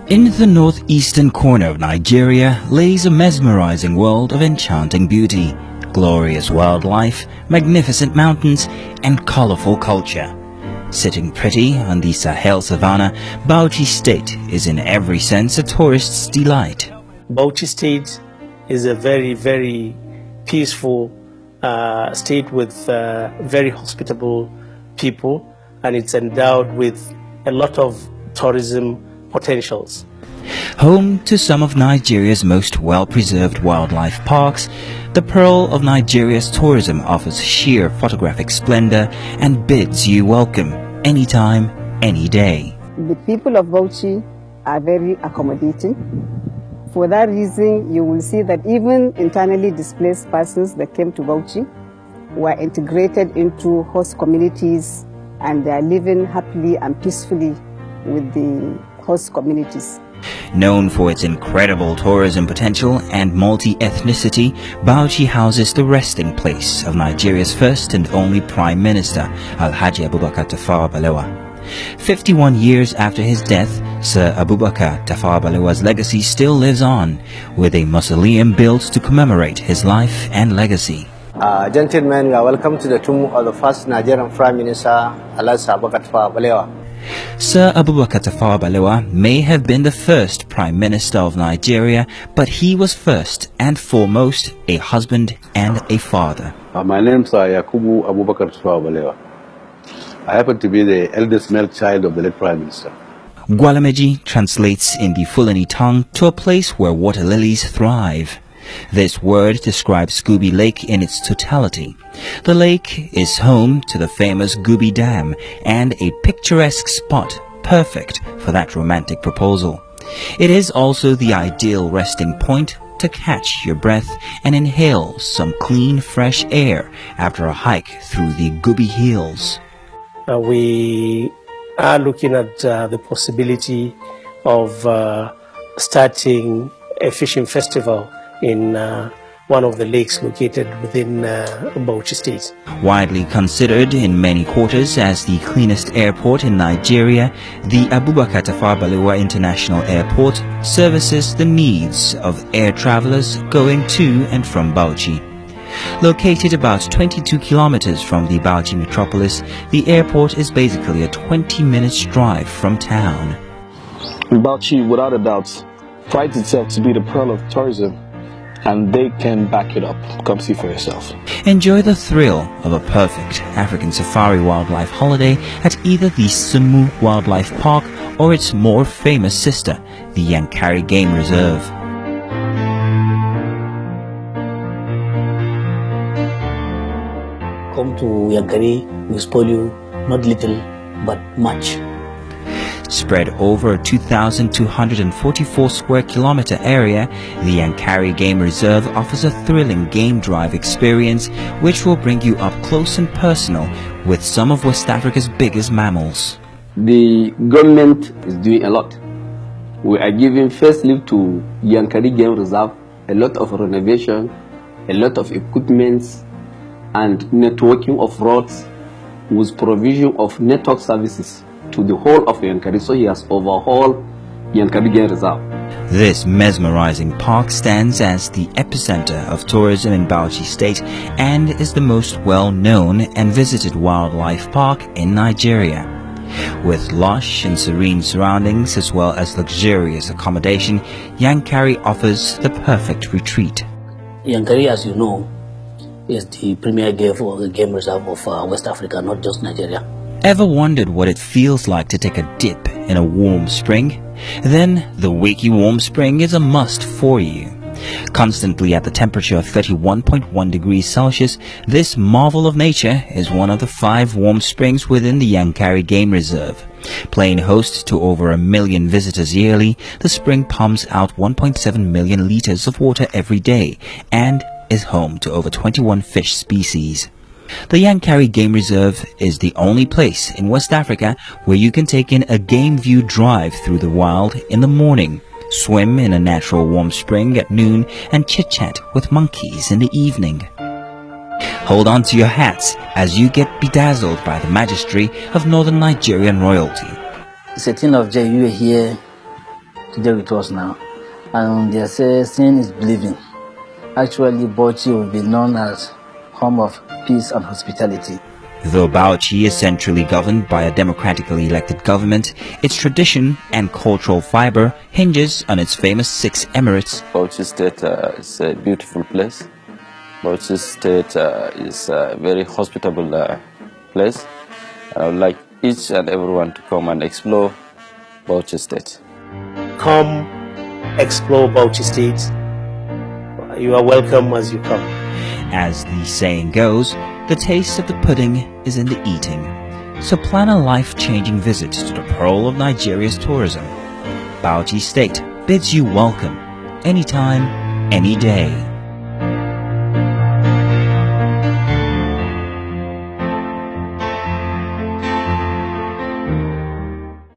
In the northeastern corner of Nigeria lays a mesmerizing world of enchanting beauty, glorious wildlife, magnificent mountains, and colorful culture. Sitting pretty on the Sahel savannah, Bauchi State is in every sense a tourist's delight. Bauchi State is a very, very peaceful state with very hospitable people, and it's endowed with a lot of tourism potentials. Home to some of Nigeria's most well-preserved wildlife parks, the Pearl of Nigeria's tourism offers sheer photographic splendor and bids you welcome anytime, any day. The people of Bauchi are very accommodating. For that reason, you will see that even internally displaced persons that came to Bauchi were integrated into host communities, and they are living happily and peacefully with the host communities. Known for its incredible tourism potential and multi-ethnicity, Bauchi houses the resting place of Nigeria's first and only Prime Minister, Alhaji Abubakar Tafawa Balewa. 51 years after his death, Sir Abubakar Tafawa Balewa's legacy still lives on, with a mausoleum built to commemorate his life and legacy. Gentlemen, you are welcome to the tomb of the first Nigerian Prime Minister, Alhaji Abubakar Tafawa Balewa. Sir Abubakar Tafawa Balewa may have been the first Prime Minister of Nigeria, but he was first and foremost a husband and a father. My name is Yakubu Abubakar Tafawa Balewa. I happen to be the eldest male child of the late Prime Minister. Gwalameji translates in the Fulani tongue to a place where water lilies thrive. This word describes Goobie Lake in its totality. The lake is home to the famous Goobie Dam and a picturesque spot perfect for that romantic proposal. It is also the ideal resting point to catch your breath and inhale some clean, fresh air after a hike through the Goobie Hills. We are looking at the possibility of starting a fishing festival in one of the lakes located within Bauchi State. Widely considered in many quarters as the cleanest airport in Nigeria, the Abubakar Tafawa Balewa International Airport services the needs of air travelers going to and from Bauchi. Located about 22 kilometers from the Bauchi metropolis, the airport is basically a 20-minute drive from town. Bauchi, without a doubt, prides itself to be the pearl of tourism, and they can back it up. Come see for yourself. Enjoy the thrill of a perfect African safari wildlife holiday at either the Sumu Wildlife Park or its more famous sister, the Yankari Game Reserve. Come to Yankari, we spoil you not little but much. Spread over a 2,244 square kilometer area, the Yankari Game Reserve offers a thrilling game drive experience which will bring you up close and personal with some of West Africa's biggest mammals. The government is doing a lot. We are giving first leave to Yankari Game Reserve, a lot of renovation, a lot of equipments, and networking of roads with provision of network services to the whole of Yankari, so he has overhauled Yankari Game Reserve. This mesmerizing park stands as the epicenter of tourism in Bauchi State and is the most well-known and visited wildlife park in Nigeria. With lush and serene surroundings as well as luxurious accommodation, Yankari offers the perfect retreat. Yankari, as you know, is the premier game reserve of West Africa, not just Nigeria. Ever wondered what it feels like to take a dip in a warm spring? Then the Wiki Warm Spring is a must for you. Constantly at the temperature of 31.1 degrees Celsius, this marvel of nature is one of the 5 warm springs within the Yankari Game Reserve. Playing host to over 1 million visitors yearly, the spring pumps out 1.7 million liters of water every day and is home to over 21 fish species. The Yankari Game Reserve is the only place in West Africa where you can take in a game view drive through the wild in the morning, swim in a natural warm spring at noon, and chit-chat with monkeys in the evening. Hold on to your hats as you get bedazzled by the majesty of northern Nigerian royalty. It's a thing of joy you are here today with us now. And they say seeing is believing. Actually, Bauchi will be known as home of peace and hospitality. Though Bauchi is centrally governed by a democratically elected government, its tradition and cultural fiber hinges on its famous 6 emirates. Bauchi State is a beautiful place. Bauchi State is a very hospitable place. I would like each and everyone to come and explore Bauchi State. Come explore Bauchi State. You are welcome as you come. As the saying goes, the taste of the pudding is in the eating. So plan a life-changing visit to the pearl of Nigeria's tourism. Bauchi State bids you welcome, anytime, any day.